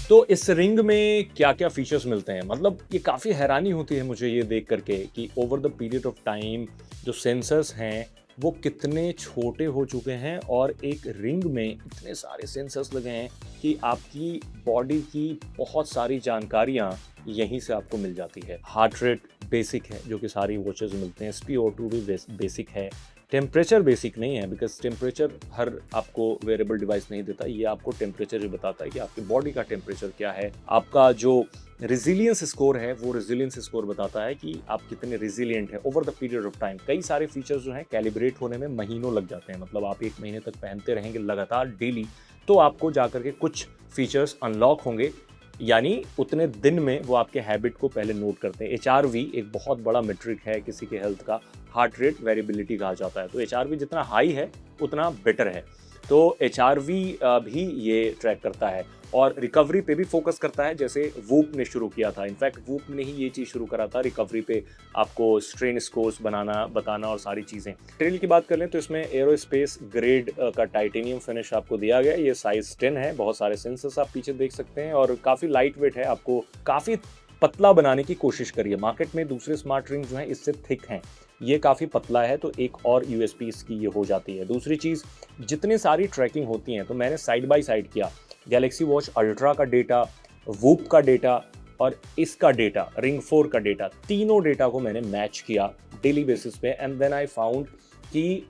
तो इस रिंग में क्या-क्या फीचर्स मिलते हैं? मतलब ये काफ़ी हैरानी होती है मुझे ये देख कर के कि over the period of time जो सेंसर्स हैं, वो कितने छोटे हो चुके हैं और एक रिंग में इतने सारे सेंसर्स लगे हैं कि आपकी बॉडी की बहुत सारी जानकारियाँ यहीं से आपको मिल जाती है। हार्ट रेट बेसिक है, जो कि सारी वॉचेज़ में मिलते हैं, SpO2 भी बेसिक है। टेम्परेचर बेसिक नहीं है बिकॉज़ टेम्परेचर हर आपको वेयरेबल डिवाइस नहीं देता। ये आपको टेम्परेचर ही बताता है कि आपकी बॉडी का टेम्परेचर क्या है। आपका जो रेज़िलियंस स्कोर है, वो रेज़िलियंस स्कोर बताता है कि आप कितने रेज़िलिएंट हैं over the period of time. कई सारे फीचर्स जो हैं कैलिब्रेट होने में महीनों लग जाते हैं। मतलब आप 1 महीने तक पहनते रहेंगे लगातार डेली, तो आपको जाकर के कुछ फीचर्स अनलॉक होंगे, यानी उतने दिन में वो आपके हैबिट को पहले नोट करते हैं। एचआरवी एक बहुत बड़ा मेट्रिक है किसी के हेल्थ का, हार्ट रेट वेरिएबिलिटी कहा जाता है। तो एचआरवी जितना हाई है उतना बेटर है। तो एचआरवी भी ये ट्रैक करता है और रिकवरी पे भी फोकस करता है, जैसे वूप ने शुरू किया था। इनफैक्ट वूप ने ही ये चीज़ शुरू करा था, रिकवरी पे आपको स्ट्रेन स्कोर्स बनाना बताना और सारी चीज़ें। मटेरियल की बात कर लें तो इसमें एरोस्पेस ग्रेड का टाइटेनियम फिनिश आपको दिया गया है। ये साइज 10 है। बहुत सारे सेंसर्स आप पीछे देख सकते हैं और काफ़ी लाइट वेट है। आपको काफ़ी पतला बनाने की कोशिश करी है। मार्केट में दूसरे स्मार्ट रिंग जो हैं इससे थिक हैं, ये काफ़ी पतला है, तो एक और यूएसपी इसकी ये हो जाती है। दूसरी चीज़, जितनी सारी ट्रैकिंग होती हैं तो मैंने साइड बाय साइड किया। गैलेक्सी वॉच अल्ट्रा का डेटा, वूप का डेटा और इसका डेटा, रिंग 4 का डेटा, तीनों डेटा को मैंने मैच किया डेली बेसिस पे एंड देन आई फाउंड कि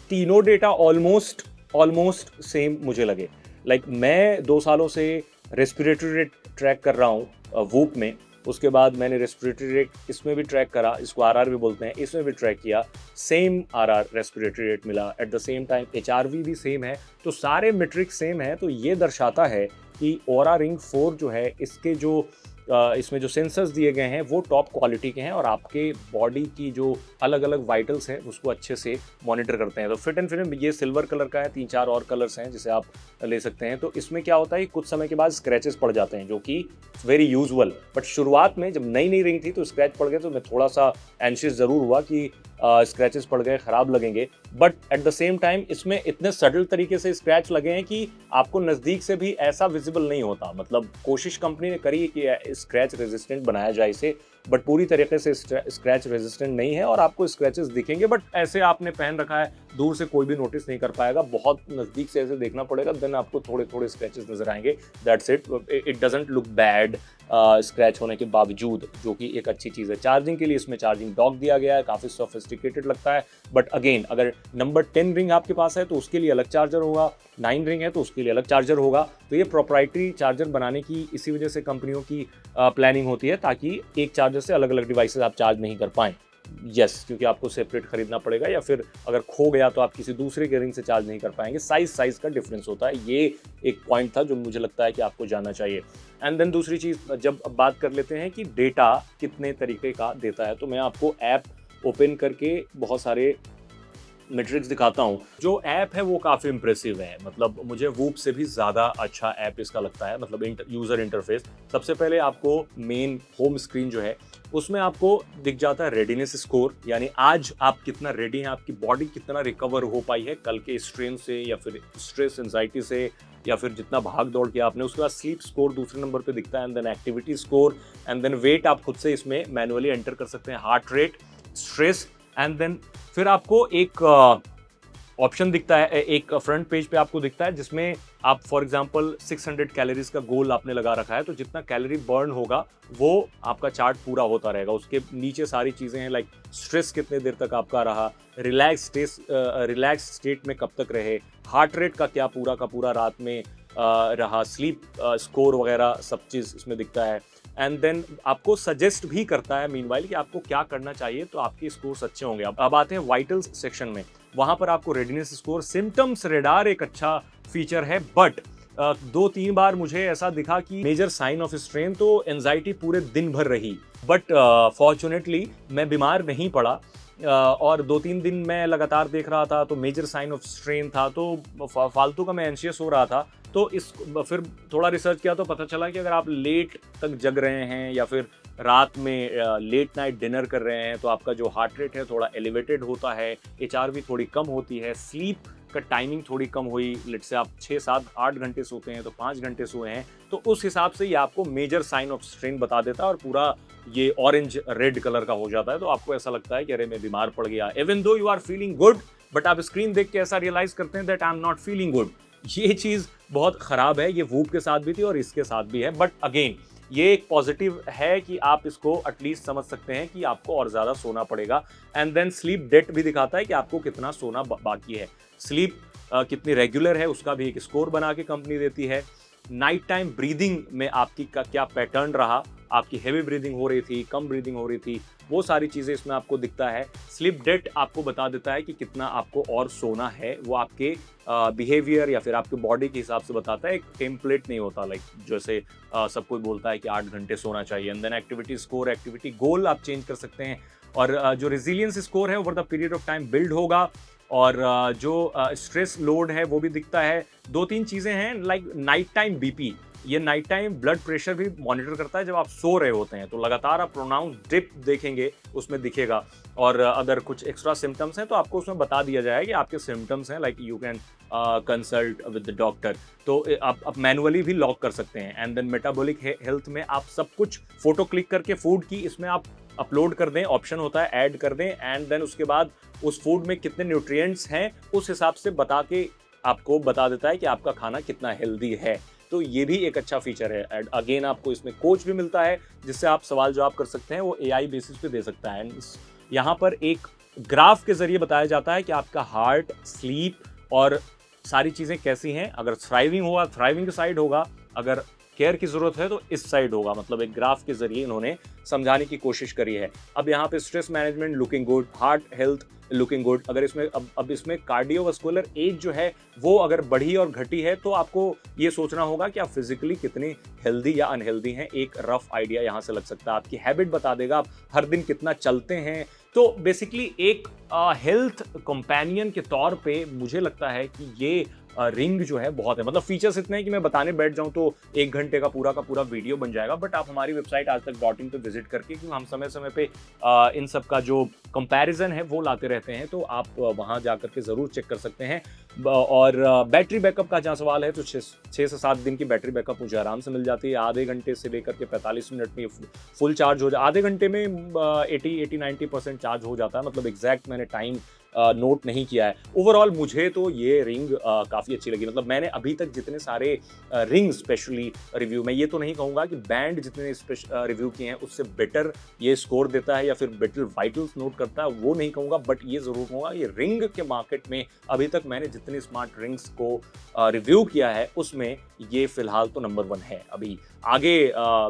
तीनों डेटा ऑलमोस्ट सेम मुझे लगे। लाइक मैं 2 सालों से रेस्पिरेटरी रेट ट्रैक कर रहा हूँ वूप में, उसके बाद मैंने रेस्पिरेटरी रेट इसमें भी ट्रैक करा, इसको आरआर भी बोलते हैं, इसमें भी ट्रैक किया, सेम आरआर रेस्पिरेटरी रेट मिला। At the same time HRV भी सेम है, तो सारे मेट्रिक सेम है। तो ये दर्शाता है कि ओरा रिंग 4 जो है इसके जो इसमें जो सेंसर्स दिए गए हैं वो टॉप क्वालिटी के हैं और आपके बॉडी की जो अलग अलग वाइटल्स हैं उसको अच्छे से मॉनिटर करते हैं। तो फिट एंड फिनिश ये सिल्वर कलर का है, 3-4 और कलर्स हैं जिसे आप ले सकते हैं। तो इसमें क्या होता है, कुछ समय के बाद स्क्रैचेस पड़ जाते हैं, जो कि वेरी यूजुअल। बट शुरुआत में जब नई रिंग थी तो स्क्रैच पड़ गए, तो मैं थोड़ा सा एंशियस ज़रूर हुआ कि स्क्रैचेस पड़ गए, ख़राब लगेंगे। But at the same time इसमें इतने सटल तरीके से स्क्रैच लगे हैं कि आपको नज़दीक से भी ऐसा विजिबल नहीं होता। मतलब कोशिश कंपनी ने करी है कि स्क्रैच रेजिस्टेंट बनाया जाए इसे, बट पूरी तरीके से स्क्रैच रेजिस्टेंट नहीं है और आपको स्क्रैचेस दिखेंगे, बट ऐसे आपने पहन रखा है, दूर से कोई भी नोटिस नहीं कर पाएगा। बहुत नज़दीक से ऐसे देखना पड़ेगा, देन आपको थोड़े थोड़े स्क्रैचेस नजर आएंगे। That's it, it doesn't look bad scratch होने के बावजूद, जो कि एक अच्छी चीज़ है। चार्जिंग के लिए इसमें चार्जिंग डॉक दिया गया है, काफ़ी सोफिस्टिकेटेड लगता है। बट अगेन, अगर नंबर 10 रिंग आपके पास है तो उसके लिए अलग चार्जर होगा, 9 रिंग है तो उसके लिए अलग चार्जर होगा। तो ये प्रोप्राइटरी चार्जर बनाने की इसी वजह से कंपनियों की प्लानिंग होती है, ताकि एक चार्जर से अलग अलग डिवाइसेस आप चार्ज नहीं कर पाएँ। यस, क्योंकि आपको सेपरेट खरीदना पड़ेगा, या फिर अगर खो गया तो आप किसी दूसरे के रिंग से चार्ज नहीं कर पाएंगे। साइज का डिफरेंस होता है। ये एक पॉइंट था जो मुझे लगता है कि आपको जानना चाहिए। एंड देन दूसरी चीज़, जब अब बात कर लेते हैं कि डेटा कितने तरीके का देता है, तो मैं आपको ऐप ओपन करके बहुत सारे मैट्रिक्स दिखाता हूँ। जो ऐप है वो काफ़ी इंप्रेसिव है। मतलब मुझे वूप से भी ज़्यादा अच्छा ऐप इसका लगता है, मतलब यूज़र इंटरफेस। सबसे पहले आपको मेन होम स्क्रीन जो है उसमें आपको दिख जाता है रेडीनेस स्कोर, यानी आज आप कितना रेडी हैं, आपकी बॉडी कितना रिकवर हो पाई है कल के स्ट्रेन से या फिर स्ट्रेस एंजाइटी से, या फिर जितना भाग दौड़ किया आपने। उसके बाद स्लीप स्कोर दूसरे नंबर पे दिखता है, and then activity score, and then weight आप खुद से इसमें मैनुअली एंटर कर सकते हैं, heart rate, stress, and then फिर आपको एक ऑप्शन दिखता है, एक फ्रंट पेज पे आपको दिखता है जिसमें आप फॉर एग्जांपल 600 कैलोरीज का गोल आपने लगा रखा है, तो जितना कैलोरी बर्न होगा वो आपका चार्ट पूरा होता रहेगा। उसके नीचे सारी चीज़ें हैं, लाइक स्ट्रेस कितने देर तक आपका रहा, रिलैक्स स्टेट में कब तक रहे, हार्ट रेट का क्या पूरा का पूरा रात में रहा, स्लीप स्कोर वगैरह सब चीज़ इसमें दिखता है। एंड देन आपको सजेस्ट भी करता है मीनवाइल कि आपको क्या करना चाहिए, तो आपके स्कोर्स अच्छे होंगे। अब आते हैं वाइटल्स सेक्शन में। वहाँ पर आपको रेडीनेस स्कोर, सिम्टम्स रेडार एक अच्छा फीचर है, बट 2-3 बार मुझे ऐसा दिखा कि मेजर साइन ऑफ स्ट्रेन, तो एंजाइटी पूरे दिन भर रही। बट फॉर्चुनेटली मैं बीमार नहीं पड़ा और 2-3 दिन मैं लगातार देख रहा था, तो मेजर साइन ऑफ स्ट्रेन था, तो फालतू का मैं एंशियस हो रहा था। तो इस फिर थोड़ा रिसर्च किया तो पता चला कि अगर आप लेट तक जग रहे हैं या फिर रात में लेट नाइट डिनर कर रहे हैं, तो आपका जो हार्ट रेट है थोड़ा एलिवेटेड होता है, एचआरवी थोड़ी कम होती है, स्लीप आपका टाइमिंग थोड़ी कम हुई, लेट्स से आप 6, 7, 8 घंटे सोते हैं तो 5 घंटे सोए हैं, तो उस हिसाब से ये आपको मेजर साइन ऑफ स्ट्रेन बता देता है और पूरा ये ऑरेंज रेड कलर का हो जाता है। तो आपको ऐसा लगता है कि अरे मैं बीमार पड़ गया, even though you are feeling good, but आप स्क्रीन देख के ऐसा रियलाइज करते हैं that I am not feeling good. ये चीज़ बहुत खराब है, ये वूप के साथ भी थी और इसके साथ भी है, बट अगेन ये एक पॉजिटिव है कि आप इसको एटलीस्ट समझ सकते हैं कि आपको और ज़्यादा सोना पड़ेगा। एंड देन स्लीप डेट भी दिखाता है कि आपको कितना सोना बाकी है, स्लीप कितनी रेगुलर है उसका भी एक स्कोर बना के कंपनी देती है। नाइट टाइम ब्रीदिंग में आपकी का क्या पैटर्न रहा, आपकी हेवी ब्रीदिंग हो रही थी, कम ब्रीदिंग हो रही थी, वो सारी चीज़ें इसमें आपको दिखता है। स्लीप डेट आपको बता देता है कि कितना आपको और सोना है, वो आपके बिहेवियर या फिर आपके बॉडी के हिसाब से बताता है। एक टेम्पलेट नहीं होता, लाइक जैसे सब कोई बोलता है कि 8 घंटे सोना चाहिए। And then activity score, activity goal आप चेंज कर सकते हैं। और जो रेजिलियंस स्कोर है over the period of time build होगा। और जो स्ट्रेस लोड है वो भी दिखता है। 2-3 चीज़ें हैं, लाइक नाइट टाइम बीपी, ये नाइट टाइम ब्लड प्रेशर भी मॉनिटर करता है जब आप सो रहे होते हैं, तो लगातार आप प्रोनाउंस डिप देखेंगे उसमें दिखेगा। और अगर कुछ एक्स्ट्रा सिम्टम्स हैं तो आपको उसमें बता दिया जाएगा कि आपके सिम्टम्स हैं, like you can consult with the doctor. तो आप मैनुअली भी लॉक कर सकते हैं। एंड देन मेटाबॉलिक हेल्थ में आप सब कुछ फोटो क्लिक करके फूड की इसमें आप अपलोड कर दें, ऑप्शन होता है ऐड कर दें। एंड देन उसके बाद उस फूड में कितने न्यूट्रिएंट्स हैं उस हिसाब से बता के आपको बता देता है कि आपका खाना कितना हेल्दी है। तो ये भी एक अच्छा फीचर है। एंड अगेन आपको इसमें कोच भी मिलता है जिससे आप सवाल जवाब कर सकते हैं, वो एआई बेसिस पे दे सकता है। एंड यहाँ पर एक ग्राफ के जरिए बताया जाता है कि आपका हार्ट, स्लीप और सारी चीज़ें कैसी हैं। अगर थ्राइविंग होगा थ्राइविंग साइड होगा, अगर केयर की ज़रूरत है तो इस साइड होगा। मतलब एक ग्राफ के जरिए इन्होंने समझाने की कोशिश करी है। अब यहाँ पे stress management looking good, heart health looking good. अगर इसमें अब इसमें कार्डियोवास्कुलर एज जो है वो अगर बढ़ी और घटी है तो आपको ये सोचना होगा कि आप फिजिकली कितने हेल्दी या अनहेल्दी हैं। एक रफ आइडिया यहाँ से लग सकता है। आपकी हैबिट बता देगा, आप हर दिन कितना चलते हैं। तो बेसिकली एक हेल्थ कंपेनियन के तौर पे मुझे लगता है कि ये रिंग जो है बहुत है। मतलब फीचर्स इतने हैं कि मैं बताने बैठ जाऊं तो 1 घंटे का पूरा वीडियो बन जाएगा। बट आप हमारी वेबसाइट आजतक.in पे विजिट करके, क्योंकि हम समय समय पे इन सब का जो कंपैरिजन है वो लाते रहते हैं, तो आप वहां जा करके ज़रूर चेक कर सकते हैं। और बैटरी बैकअप का जहाँ सवाल है तो 6 से 7 दिन की बैटरी बैकअप मुझे आराम से मिल जाती है। आधे घंटे से लेकर के 45 मिनट में फुल चार्ज हो जाए, आधे घंटे में 80-90% चार्ज हो जाता है। मतलब एग्जैक्ट मैंने टाइम नोट नहीं किया है। ओवरऑल मुझे तो ये रिंग काफ़ी अच्छी लगी। मतलब मैंने अभी तक जितने सारे रिंग स्पेशली रिव्यू, मैं ये तो नहीं कहूँगा कि बैंड जितने रिव्यू किए हैं उससे बेटर ये स्कोर देता है या फिर बेटर वाइटल्स नोट करता है, वो नहीं कहूँगा। बट ये ज़रूर कहूँगा ये रिंग के मार्केट में अभी तक मैंने जितनी स्मार्ट रिंग्स को रिव्यू किया है उसमें ये फिलहाल तो नंबर 1 है। अभी आगे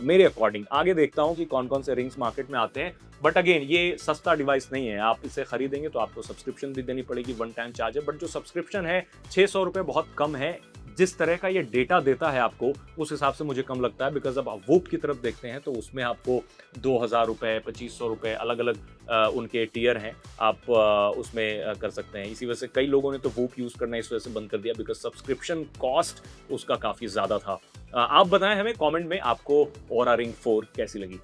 मेरे अकॉर्डिंग आगे देखता हूँ कि कौन कौन से रिंग्स मार्केट में आते हैं। बट अगेन ये सस्ता डिवाइस नहीं है, आप इसे खरीदेंगे तो आपको सब्सक्रिप्शन भी देनी पड़ेगी, 1 टाइम चार्ज है। बट जो सब्सक्रिप्शन है 600 रुपये बहुत कम है। जिस तरह का ये डेटा देता है आपको उस हिसाब से मुझे कम लगता है। बिकॉज अब आप वूप की तरफ देखते हैं तो उसमें आपको 2000 रुपये, 2500 रुपये अलग अलग उनके टियर हैं, आप उसमें कर सकते हैं। इसी वजह से कई लोगों ने तो वूप यूज़ करना इस वजह से बंद कर दिया, बिकॉज सब्सक्रिप्शन कॉस्ट उसका काफ़ी ज़्यादा था। आप बताएं हमें कमेंट में आपको ओरा रिंग 4 कैसी लगी।